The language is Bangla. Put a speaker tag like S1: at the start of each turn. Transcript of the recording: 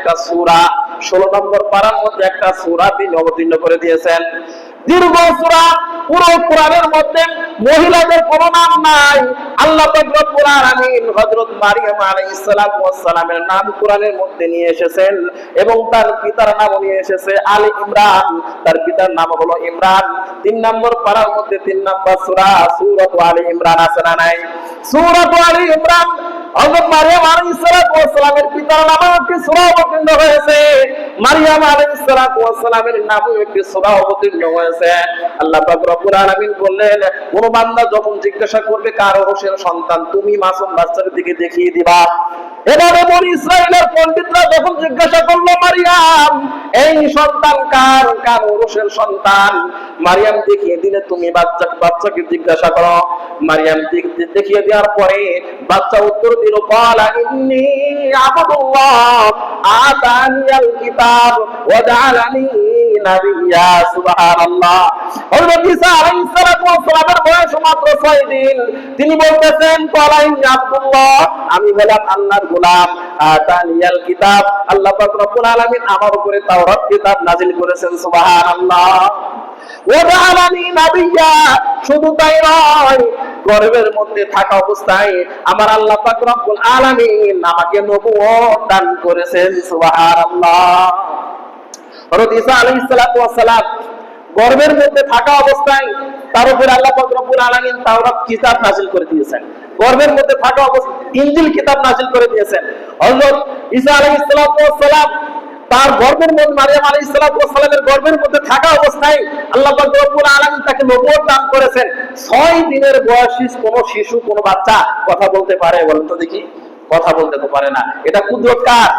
S1: একটা সূরা, 16 নম্বর পারার মধ্যে একটা সূরা তিনি অবতীর্ণ করে দিয়েছেন। দীর্ঘ সূরা, পুরো কোরআনের মধ্যে মহিলাদের কোনো নাম নাই। আল্লাহ পাক রব্বুল আলামিন হযরত মারিয়াম আলাইহিস সালাতু ওয়াস সালামের নাম কোরআনের মধ্যে নিয়ে এসেছেন এবং তার পিতার নামও নিয়ে এসেছে আলী ইমরান। তার পিতার নাম হলো ইমরান। 3 নম্বর পারার মধ্যে 3 নম্বর সূরা, সূরাতু আলী ইমরান আছে না নাই? সূরাতু আলী ইমরান হযরত মারিয়াম আলাইহিস সালাতু ওয়াস সালামের পিতার নামে একটি সূরা অবতীর্ণ হয়েছে। মারিয়াম আলাইহিস সালাতু ওয়াস সালামের নামে একটি সূরা অবতীর্ণ হয়েছে। আল্লাহ পাক রব্বুল আলামিন বললেন, কোন বান্দা যখন জিজ্ঞাসা করবে কার ওরসের সন্তান, তুমি মাসুম বাচ্চার দিকে দেখিয়ে দিবা। এবারে বনি ইসরাইলের পণ্ডিতরা যখন জিজ্ঞাসা করলো, মারিয়াম এই সন্তান কার, কার ওরসের সন্তান, মারিয়াম দেখিয়ে দিলে তুমি বাচ্চাকে জিজ্ঞাসা করো। মারিয়াম দেখিয়ে দেওয়ার পরে বাচ্চা উত্তর দিল, ক্বালা ইন্নী আবদুল্লাহ আতানিয়াল কিতাব ওয়া জাআলানি নাবিয়্যা। সুবহানাল্লাহ। হযরত ঈসা আলাইহিস সালাতু ওয়াস সালামের বয়স মাত্র 6 দিন। তিনি বলতেছেন, ক্বালা ইন্নী আবদুল্লাহ, আমি হলাম আল্লাহর গোলাম। আতানিয়াল কিতাব, আল্লাহ পাক রব্বুল আলামিন আমার উপরে তাওরাত কিতাব নাযিল করেছেন। সুবহানাল্লাহ। ওয়া জাআলানি নাবিয়্যা, শুধু তাই নয়, গর্ভের মধ্যে থাকা অবস্থায় আমার আল্লাহ পাক রব্বুল আলামিন আমাকে নবুয়ত দান করেছেন। সুবহানাল্লাহ। হযরত ঈসা আলাইহিস সালাতু ওয়াস সালাম গর্ভের মধ্যে থাকা অবস্থায় তার উপর আল্লাহ পাক রব্বুল আলামিন তাওরাত কিতাব নাযিল করে দিয়েছেন। গর্ভের মধ্যে থাকা অবস্থায় ইনজিল কিতাব নাযিল করে দিয়েছেন। হযরত ঈসা আলাইহিস সালাতু ওয়াস সালাম তার গর্ভের মধ্যে, মারিয়াম আলাইহিস সালাতু ওয়াস সালামের গর্ভের মধ্যে থাকা অবস্থায় আল্লাহ পাক রব্বুল আলামিন তাকে নবুয়ত দান করেছেন। 6 দিনের বয়সী কোন শিশু, কোন বাচ্চা কথা বলতে পারে? বলেন তো দেখি। কথা বলতে তো পারে না। এটা কুদরত কার?